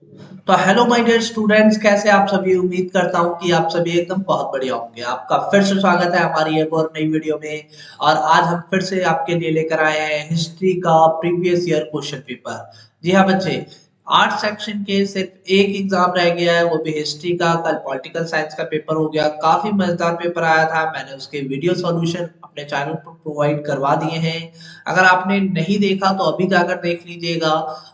तो hello my dear students, कैसे आप सभी। उम्मीद करता हूँ कि आप सभी एकदम बहुत बढ़िया होंगे। आपका फिर से स्वागत है हमारी एक और नई वीडियो में। और आज हम फिर से आपके लिए लेकर आए हैं हिस्ट्री का प्रीवियस ईयर क्वेश्चन पेपर। जी हाँ बच्चे, 8 सेक्शन के सिर्फ एक एग्जाम रह गया है, वो भी हिस्ट्री का। कल पॉलिटिकल साइंस का पेपर हो गया, काफी मजेदार पेपर आया था। मैंने उसके वीडियो सॉल्यूशन अपने चैनल पर प्रोवाइड करवा दिए हैं। अगर आपने नहीं देखा तो अभी जाकर देख लीजिएगा।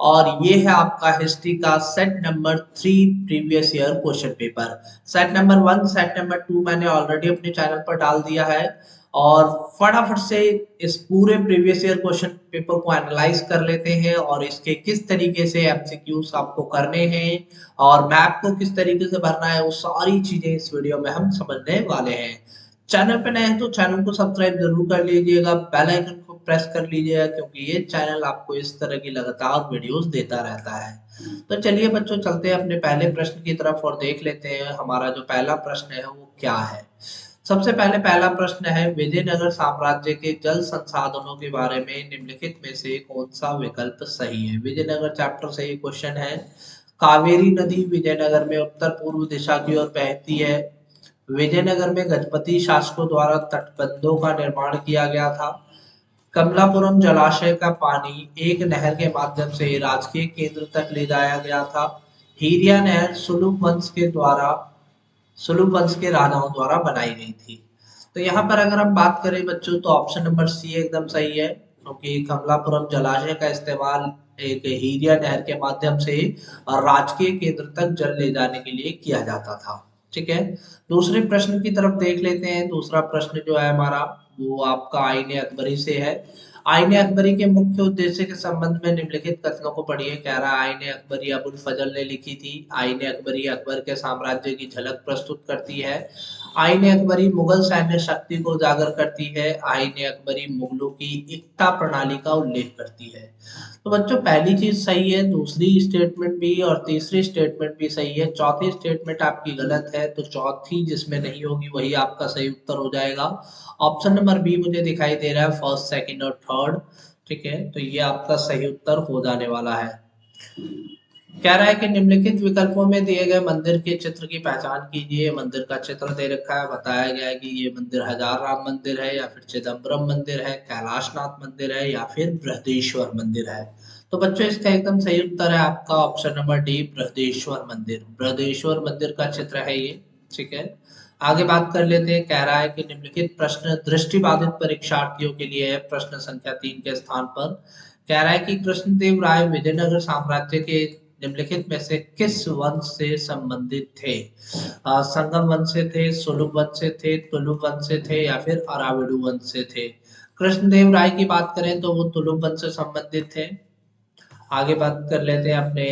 और ये है आपका हिस्ट्री का set number 3 previous year question paper. Set number 1, set number 2 मैंने ऑलरेडी अपने चैनल पर डाल दिया है। और फटाफट से इस पूरे प्रीवियस ईयर क्वेश्चन पेपर को एनालाइज कर लेते हैं और इसके किस तरीके से एमसीक्यूज आपको करने हैं और मैप को किस तरीके से भरना है, वो सारी चीजें इस वीडियो में हम समझने वाले हैं। चैनल पे नए हैं तो चैनल को सब्सक्राइब जरूर कर लीजिएगा, बेल आइकन को प्रेस कर लीजिएगा, क्योंकि ये चैनल आपको इस तरह की लगातार वीडियोस देता रहता है। तो चलिए बच्चों, चलते हैं अपने पहले प्रश्न की तरफ और देख लेते हैं हमारा जो पहला प्रश्न है वो क्या है। सबसे पहले पहला प्रश्न है, विजयनगर साम्राज्य के जल संसाधनों के बारे में निम्नलिखित में से कौन सा विकल्प सही है। विजयनगर चैप्टर से ये क्वेश्चन है। कावेरी नदी विजयनगर में उत्तर पूर्व दिशा की ओर बहती है। विजयनगर में गजपति शासकों द्वारा तटबंधों का निर्माण किया गया था। कमलापुरम जलाशय का पानी एक नहर के माध्यम से राजकीय केंद्र तक ले जाया गया था। हीरिया नहर सुलभ वंश के राजाओं द्वारा बनाई गई थी। तो यहाँ पर अगर हम बात करें बच्चों, तो ऑप्शन नंबर सी एकदम सही है, क्योंकि कमलापुरम जलाशय का इस्तेमाल एक हीरिया नहर के माध्यम से राजकीय केंद्र तक जल ले जाने के लिए किया जाता था। ठीक है, दूसरे प्रश्न की तरफ देख लेते हैं। दूसरा प्रश्न जो है हमारा, वो आपका आईने अकबरी से है। आईने अकबरी के मुख्य उद्देश्य के संबंध में निम्नलिखित कथनों को पढ़िए। कह रहा है, आईने अकबरी अबुल फजल ने लिखी थी। आईने अकबरी अकबर के साम्राज्य की झलक प्रस्तुत करती है। आईने अकबरी मुगल सैन्य शक्ति को उजागर करती है। आईने अकबरी मुगलों की एकता प्रणाली का उल्लेख करती है। तो बच्चों, पहली चीज सही है, दूसरी स्टेटमेंट भी और तीसरी स्टेटमेंट भी सही है। चौथी स्टेटमेंट आपकी गलत है, तो चौथी जिसमें नहीं होगी वही आपका सही उत्तर हो जाएगा। ऑप्शन नंबर बी मुझे दिखाई दे रहा है, फर्स्ट, सेकंड और थर्ड। ठीक है, तो ये आपका सही उत्तर हो जाने वाला है। कह रहा है कि निम्नलिखित विकल्पों में दिए गए मंदिर के चित्र की पहचान कीजिए। मंदिर का चित्र दे रखा है, बताया गया है कि ये मंदिर हजार राम मंदिर है, या फिर चिदम्बरम मंदिर है, कैलाशनाथ मंदिर है, या फिर बृहदेश्वर मंदिर है। तो बच्चों, इसका एकदम सही उत्तर है आपका ऑप्शन नंबर डी, बृहदेश्वर मंदिर। बृहदेश्वर मंदिर का चित्र है ये। ठीक है, आगे बात कर लेते हैं। कह रहा है कि निम्नलिखित प्रश्न दृष्टिबाधित परीक्षार्थियों के लिए है। प्रश्न संख्या 3 के स्थान पर कह रहा है कि कृष्णदेव राय विजयनगर साम्राज्य के निम्नलिखित में से किस वंश से संबंधित थे। संगम वंश से थे, सुलभ वंश से थे, तुलुप वंश से थे, या फिर अराविडु वंश से थे। कृष्णदेव राय की बात करें तो वो तुलुप वंश से संबंधित थे। आगे बात कर लेते हैं अपने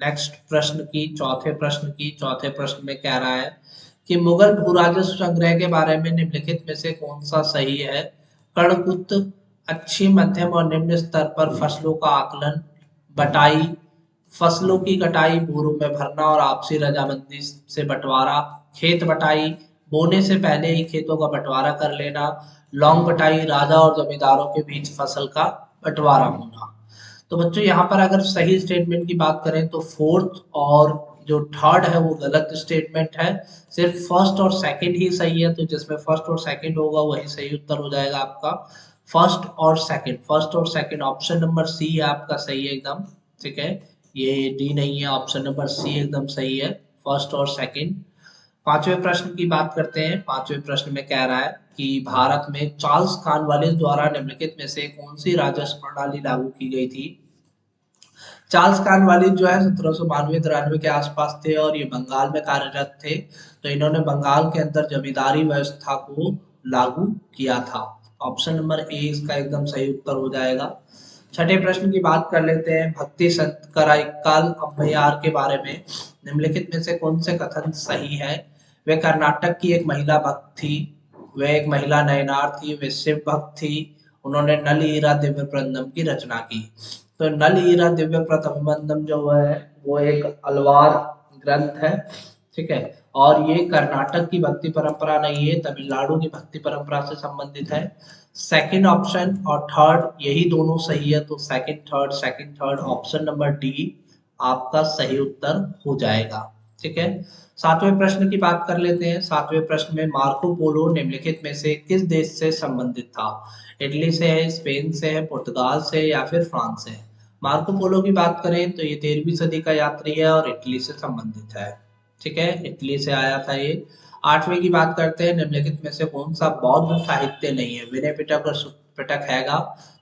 नेक्स्ट प्रश्न की, चौथे प्रश्न की। चौथे प्रश्न में कह रहा है कि मुगल भू राजस्व संग्रह के बारे में निम्नलिखित में से कौन सा सही है। कड़कुत, अच्छी, मध्यम और निम्न स्तर पर फसलों का आकलन, बटाई, फसलों की कटाई, बोरों में भरना और आपसी रजामंदी से बंटवारा, खेत बटाई, बोने से पहले ही खेतों का बंटवारा कर लेना, लौंग बटाई, राजा और जमींदारों के बीच फसल का बंटवारा होना। तो बच्चों, यहाँ पर अगर सही स्टेटमेंट की बात करें तो फोर्थ और जो थर्ड है वो गलत स्टेटमेंट है। सिर्फ फर्स्ट और सेकंड ही सही है, तो जिसमें फर्स्ट और सेकंड होगा वही सही उत्तर हो जाएगा आपका। फर्स्ट और सेकंड ऑप्शन नंबर सी है आपका सही है एकदम। ठीक है, ये डी नहीं है, ऑप्शन नंबर सी एकदम सही है, फर्स्ट और सेकंड। पांचवें प्रश्न की बात करते हैं। पांचवें प्रश्न में कह रहा है कि भारत में चार्ल्स कॉर्नवालिस द्वारा निम्नलिखित में से कौन सी राजस्व प्रणाली लागू की गई थी। चार्ल्स कॉर्नवालिस जो है 1792-93 के आसपास थे और ये बंगाल में कार्यरत थे। तो इन्होंने बंगाल के अंदर जमींदारी व्यवस्था को लागू किया था। ऑप्शन नंबर ए इसका एकदम सही उत्तर हो जाएगा। छठे प्रश्न की बात कर लेते हैं। भक्ति संत कराईकाल अम्बैयार के बारे में निम्नलिखित में से कौन से कथन सही है। वे कर्नाटक की एक महिला भक्त थी, वे एक महिला नयनार थी, वे शिव भक्त थी, उन्होंने नल हीरा दिव्य प्रबंधम की रचना की। तो नल हीरा दिव्य प्रबंधम जो है वो एक अलवार ग्रंथ है। ठीक है, और ये कर्नाटक की भक्ति परंपरा नहीं है, तमिलनाडु की भक्ति परंपरा से संबंधित है। सेकंड ऑप्शन और थर्ड यही दोनों सही है, तो second third option number D आपका सही उत्तर हो जाएगा। ठीक है, सातवें प्रश्न की बात कर लेते हैं। सातवें प्रश्न में मार्को पोलो निम्नलिखित में से किस देश से संबंधित था? इटली से है, स्पेन से है, पुर्तगाल से या फिर फ्रांस से है? मार्को पोलो की बात करें तो ये 13वीं सदी का यात्री है और इटली से संबंधित है। ठीक है, इटली से आया था ये। आठवीं की बात करते हैं, निम्नलिखित में से कौन सा बौद्ध साहित्य नहीं है? विनय पिटक और पिटक हैगा,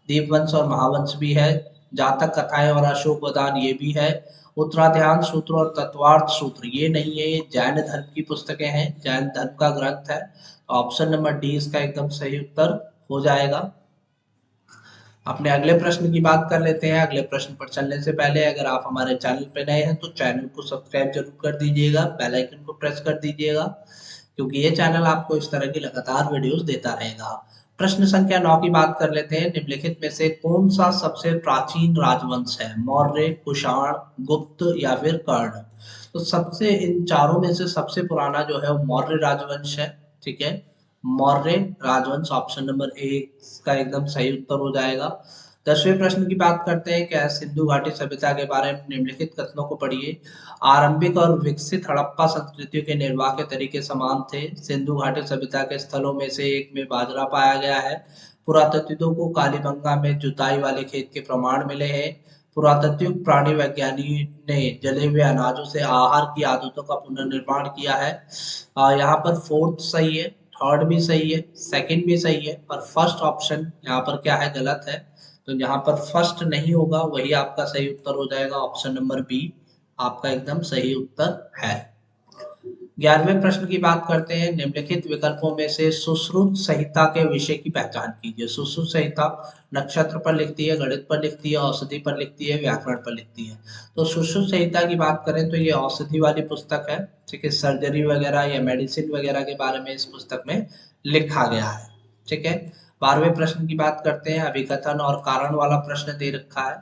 दीपवंश और महावंश भी है, जातक कथाएं और अशोक वदान ये भी है, उत्तराध्यान सूत्र और तत्वार्थ सूत्र ये नहीं है, ये जैन धर्म की पुस्तकें हैं, जैन धर्म का ग्रंथ है। ऑप्शन नंबर डी इसका एकदम सही उत्तर हो जाएगा। अपने अगले प्रश्न की बात कर लेते हैं। अगले प्रश्न पर चलने से पहले अगर आप हमारे चैनल पर नए हैं तो चैनल को सब्सक्राइब जरूर कर दीजिएगा, बेल आइकन को प्रेस कर दीजिएगा, क्योंकि ये चैनल आपको इस तरह की लगातार वीडियोस देता रहेगा। प्रश्न संख्या 9 की बात कर लेते हैं। निम्नलिखित में से कौन सा सबसे प्राचीन राजवंश है? मौर्य, कुषाण, गुप्त या फिर कर्ण? तो सबसे इन चारों में से सबसे पुराना जो है वो मौर्य राजवंश है। ठीक है, मौर्य राजवंश ऑप्शन नंबर ए का एकदम सही उत्तर हो जाएगा। 10वें प्रश्न की बात करते हैं। क्या सिंधु घाटी सभ्यता के बारे में निम्नलिखित कथनों को पढ़िए। आरंभिक और विकसित हड़प्पा संस्कृतियों के निर्वाह के तरीके समान थे। सिंधु घाटी सभ्यता के स्थलों में से एक में बाजरा पाया गया है। पुरातत्वविदों को कालीबंगा में जुताई वाले खेत के प्रमाण मिले हैं। पुरातात्विक प्राणी वैज्ञानिक ने जले हुए अनाजों से आहार की आदतों का पुनर्निर्माण किया है। यहाँ पर फोर्थ सही है, थर्ड भी सही है, सेकंड भी सही है, पर फर्स्ट ऑप्शन यहाँ पर क्या है? गलत है। तो यहाँ पर फर्स्ट नहीं होगा, वही आपका सही उत्तर हो जाएगा। ऑप्शन नंबर बी आपका एकदम सही उत्तर है। 11वें प्रश्न की बात करते हैं। निम्नलिखित विकल्पों में से सुश्रुत संहिता के विषय की पहचान कीजिए। सुश्रुत संहिता नक्षत्र पर लिखती है, गणित पर लिखती है, औषधि पर लिखती है, व्याकरण पर लिखती है। तो सुश्रुत संहिता की बात करें तो ये औषधि वाली पुस्तक है। ठीक है, सर्जरी वगैरह या मेडिसिन वगैरह के बारे में इस पुस्तक में लिखा गया है। ठीक है, 12वें प्रश्न की बात करते हैं। अभिकथन और कारण वाला प्रश्न दे रखा है।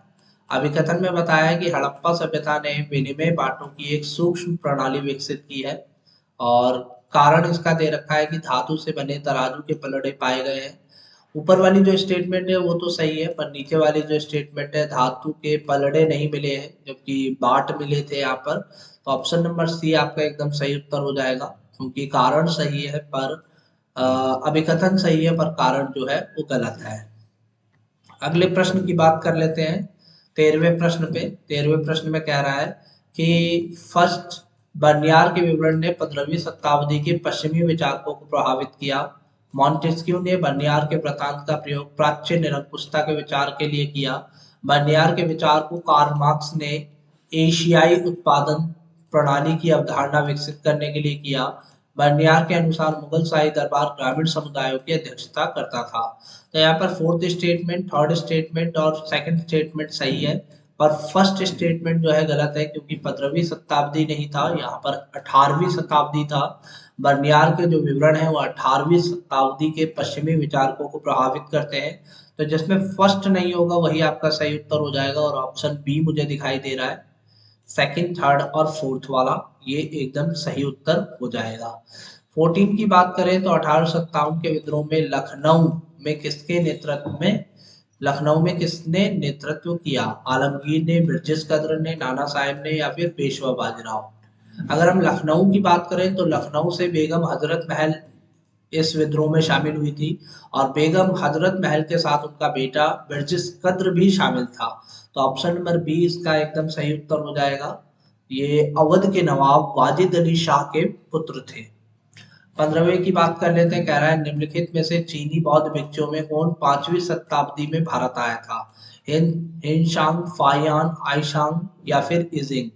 अभिकथन में बताया है कि हड़प्पा सभ्यता ने विनिमय बांटों की एक सूक्ष्म प्रणाली विकसित की है, और कारण इसका दे रखा है कि धातु से बने तराजू के पलड़े पाए गए हैं। ऊपर वाली जो स्टेटमेंट है वो तो सही है, पर नीचे वाली जो स्टेटमेंट है धातु के पलड़े नहीं मिले हैं जबकि बाट मिले थे यहाँ पर। तो ऑप्शन नंबर सी आपका एकदम सही उत्तर हो जाएगा, क्योंकि कारण सही है पर अभिकथन सही है पर कारण जो है वो गलत है। अगले प्रश्न की बात कर लेते हैं। 13वें प्रश्न पे। 13वें प्रश्न में कह रहा है कि फर्स्ट बर्नियार के विवरण ने 15वीं शताब्दी के पश्चिमी विचारकों को प्रभावित किया। मॉन्टेस्क्यू ने बर्नियार के वृत्तांत का प्रयोग प्राच्य निरंकुशता के विचार के लिए किया। बर्नियार के विचार को कार्ल मार्क्स ने एशियाई उत्पादन प्रणाली की अवधारणा विकसित करने के लिए किया। बर्नियार के अनुसार मुगल शाही दरबार ग्रामीण समुदायों की अध्यक्षता करता था। तो यहाँ पर फोर्थ स्टेटमेंट, थर्ड स्टेटमेंट और सेकंड स्टेटमेंट सही है, पर फर्स्ट स्टेटमेंट जो है गलत है, क्योंकि 15वीं शताब्दी नहीं था, यहाँ पर 18वीं शताब्दी था। बर्नियार के जो विवरण है वो 18वीं शताब्दी के पश्चिमी विचारकों को प्रभावित करते हैं। तो जिसमें फर्स्ट नहीं होगा वही आपका सही उत्तर हो जाएगा, और ऑप्शन बी मुझे दिखाई दे रहा है, सेकंड, थर्ड और फोर्थ वाला ये एकदम सही उत्तर हो जाएगा। 14 की बात करें तो 1857 के विद्रोह में लखनऊ में किसने नेतृत्व किया? आलमगीर ने, ब्रिटिश कदर ने, नाना साहेब ने या फिर पेशवा बाजीराव? अगर हम लखनऊ की बात करें तो लखनऊ से बेगम हजरत महल इस विद्रोह में शामिल हुई थी, और बेगम हजरत महल के साथ उनका बेटा ब्रिटिश कद्र भी शामिल था। तो ऑप्शन नंबर बी इसका एकदम सही उत्तर हो जाएगा। ये अवध के नवाब वाजिद अली शाह के पुत्र थे। 15वें की बात कर लेते हैं। कह रहा है निम्नलिखित में से चीनी बौद्ध भिक्षुओं में कौन 5वीं शताब्दी में भारत आया था? हिनशांग, फायान, आईशांग या फिर इजिंग?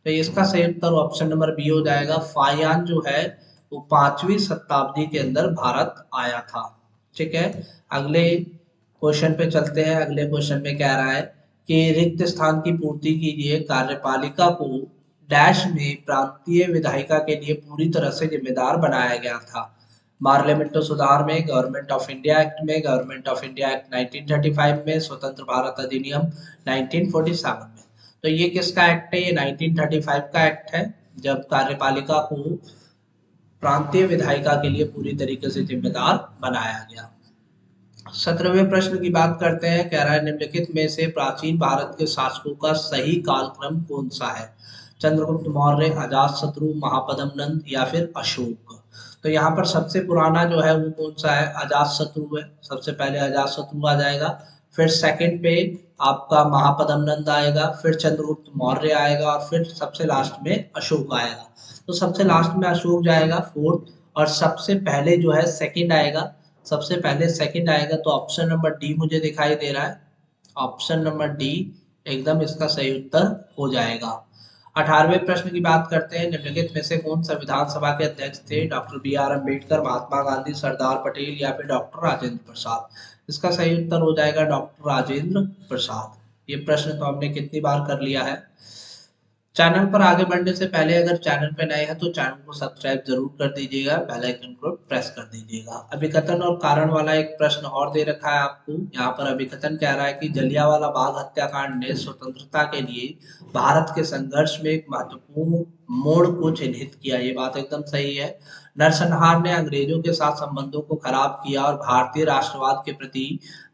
तो इसका सही उत्तर ऑप्शन नंबर बी हो जाएगा। फायान जो है वो 5वीं शताब्दी के अंदर भारत आया था। ठीक है, अगले क्वेश्चन पे चलते हैं। अगले क्वेश्चन में कह रहा है कि रिक्त स्थान की पूर्ति कीजिए। कार्यपालिका को डैश में प्रांतीय विधायिका के लिए पूरी तरह से जिम्मेदार बनाया गया था। पार्लियामेंट सुधार में, गवर्नमेंट ऑफ इंडिया एक्ट में, गवर्नमेंट ऑफ इंडिया एक्ट 1935 में, स्वतंत्र भारत अधिनियम 1947 में। तो ये किसका एक्ट है? ये 1935 का एक्ट है, जब कार्यपालिका को प्रांतीय विधायिका के लिए पूरी तरीके से जिम्मेदार बनाया गया। 17वें प्रश्न की बात करते हैं। कह रहा है निम्नलिखित में से प्राचीन भारत के शासकों का सही कालक्रम कौन सा है? चंद्रगुप्त मौर्य, अजातशत्रु, महापद्म नंद या फिर अशोक? तो यहाँ पर सबसे पुराना जो है वो कौन सा है? अजातशत्रु है। सबसे पहले अजातशत्रु आ जाएगा, फिर सेकंड पे आपका महापद्म नंद आएगा, फिर चंद्रगुप्त मौर्य आएगा और फिर सबसे लास्ट में अशोक आएगा। तो सबसे लास्ट में अशोक जाएगा फोर्थ, और सबसे पहले जो है सेकंड आएगा। सबसे पहले सेकंड आएगा, तो ऑप्शन नंबर डी मुझे दिखाई दे रहा है। ऑप्शन नंबर डी एकदम इसका सही उत्तर हो जाएगा। 18वें प्रश्न की बात करते हैं। निम्नलिखित में से कौन संविधान सभा के अध्यक्ष थे? Doctor B are Ambedkar, Mahatma Gandhi, Sardar Patel या फिर डॉक्टर राजेंद्र प्रसाद? इसका सही उत्तर हो जाएगा डॉक्टर राजेंद्र प्रसाद। ये प्रश्न तो हमने कितनी बार कर लिया है। चैनल पर आगे बढ़ने से पहले अगर चैनल पे नए हैं तो चैनल को सब्सक्राइब जरूर कर दीजिएगा, बेल आइकन को प्रेस कर दीजिएगा। अभिकथन और कारण वाला एक प्रश्न और दे रखा है आपको। यहाँ पर अभिकथन कह रहा है कि जलियांवाला बाग हत्याकांड ने स्वतंत्रता के लिए भारत के संघर्ष में एक महत्वपूर्ण मोड़ को चिन्हित किया। ये बात एकदम सही है। नरसंहार ने अंग्रेजों के साथ संबंधों को खराब किया और भारतीय राष्ट्रवाद के प्रति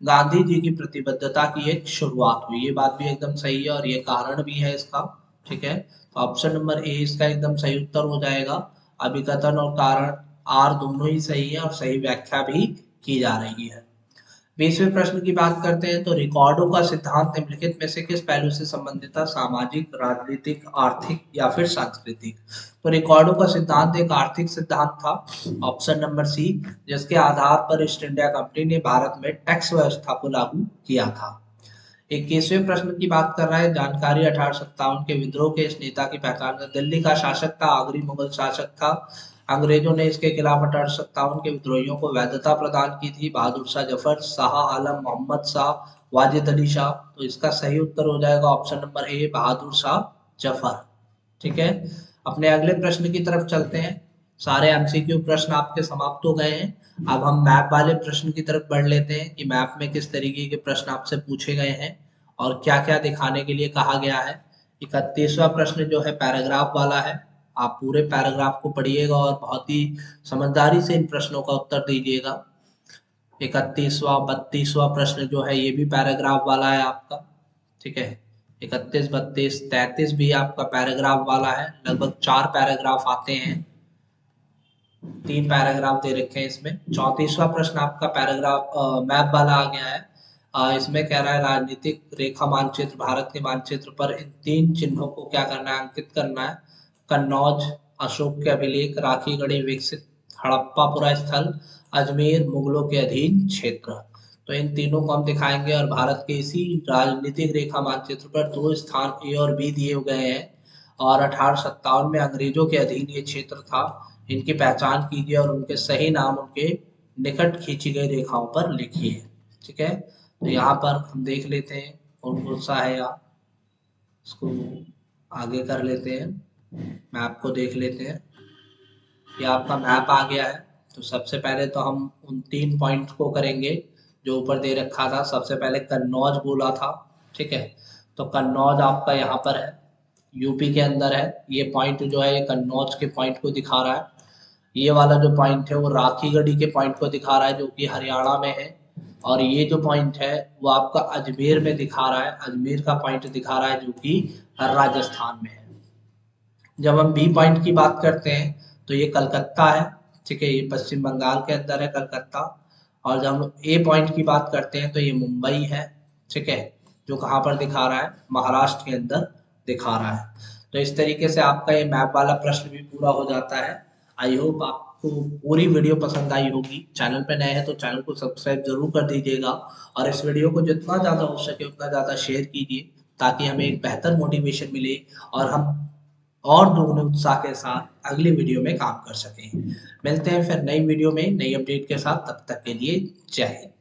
गांधी जी की प्रतिबद्धता की एक शुरुआत हुई। ये बात भी एकदम सही है और ये कारण भी है इसका। ठीक है, तो ऑप्शन नंबर ए इसका एकदम सही उत्तर हो जाएगा। अभिकथन और कारण आर दोनों ही सही है और सही व्याख्या भी की जा रही है। 20वें प्रश्न की बात करते हैं। तो रिकॉर्डों का सिद्धांत निम्नलिखित में से किस पहलू से संबंधित था? सामाजिक, राजनीतिक, आर्थिक या फिर सांस्कृतिक? तो रिकॉर्डों का सिद्धांत एक आर्थिक सिद्धांत था। ऑप्शन नंबर सी, जिसके आधार पर ईस्ट इंडिया कंपनी ने भारत में टैक्स व्यवस्था को लागू किया था। 21वें प्रश्न की बात कर रहा है। जानकारी 1857 के विद्रोह के इस नेता की पहचान कर। दिल्ली का शासक था, आगरी मुगल शासक था। अंग्रेजों ने इसके खिलाफ 1857 के विद्रोहियों को वैधता प्रदान की थी। बहादुर शाह जफर, शाह आलम, मोहम्मद शाह, वाजिद अली शाह? तो इसका सही उत्तर हो जाएगा option number A, Bahadur Shah Zafar. ठीक है, अपने अगले प्रश्न की तरफ चलते हैं। सारे एमसीक्यू प्रश्न आपके समाप्त हो गए हैं। अब हम मैप वाले प्रश्न की तरफ बढ़ लेते हैं कि मैप में किस तरीके के प्रश्न आपसे पूछे गए हैं और क्या क्या दिखाने के लिए कहा गया है। 31वां प्रश्न जो है पैराग्राफ वाला है। आप पूरे पैराग्राफ को पढ़िएगा और बहुत ही समझदारी से इन प्रश्नों का उत्तर दीजिएगा। 31वां 32वां प्रश्न जो है ये भी पैराग्राफ वाला है आपका। ठीक है, 31, 32, 33 भी आपका पैराग्राफ वाला है। लगभग 4 पैराग्राफ आते हैं, 3 पैराग्राफ दे रखे हैं इसमें। 34वां प्रश्न आपका पैराग्राफ मैप वाला आ गया है। इसमें कह रहा है राजनीतिक रेखा मानचित्र, भारत के मानचित्र पर इन 3 चिन्हों को क्या करना है? अंकित करना है। कन्नौज, अशोक के अभिलेख, राखी गढ़ी विकसित, हड़प्पापुरा स्थल, अजमेर मुगलों के अधीन क्षेत्र। तो इन तीनों को हम दिखाएंगे और भारत के इसी राजनीतिक रेखा मानचित्र पर 2 स्थान ए और बी दिए गए हैं और 1857 में अंग्रेजों के अधीन ये क्षेत्र था। इनकी पहचान कीजिए और उनके सही नाम उनके निकट खींची गई रेखाओं पर लिखिए। ठीक है, तो यहाँ पर हम देख लेते हैं कौन कौन सा है। यहाँ इसको आगे कर लेते हैं, मैप को देख लेते हैं। ये आपका मैप आ गया है। तो सबसे पहले तो हम उन 3 पॉइंट को करेंगे जो ऊपर दे रखा था। सबसे पहले कन्नौज बोला था। ठीक है, तो कन्नौज आपका यहाँ पर है, यूपी के अंदर है। ये पॉइंट जो है ये कन्नौज के पॉइंट को दिखा रहा है। ये वाला जो पॉइंट है वो राखीगढ़ी के पॉइंट को दिखा रहा है जो कि हरियाणा में है। और ये जो पॉइंट है वो आपका अजमेर में दिखा रहा है, अजमेर का पॉइंट दिखा रहा है जो कि राजस्थान में है। जब हम बी पॉइंट की बात करते हैं तो ये कलकत्ता है। ठीक है, ये पश्चिम बंगाल के अंदर है कलकत्ता। और जब हम ए पॉइंट की बात करते हैं तो ये मुंबई है। ठीक है, जो कहाँ पर दिखा रहा है? महाराष्ट्र के अंदर दिखा रहा है। तो इस तरीके से आपका ये मैप वाला प्रश्न भी पूरा हो जाता है। आई होप आपको पूरी वीडियो पसंद आई होगी। चैनल पे नए हैं तो चैनल को सब्सक्राइब जरूर कर दीजिएगा और इस वीडियो को जितना ज़्यादा हो सके उतना ज़्यादा शेयर कीजिए ताकि हमें एक बेहतर मोटिवेशन मिले और हम और दोगुने उत्साह के साथ अगली वीडियो में काम कर सकें। मिलते हैं फिर नई वीडियो में नई अपडेट के साथ, तब तक के लिए जय हिंद।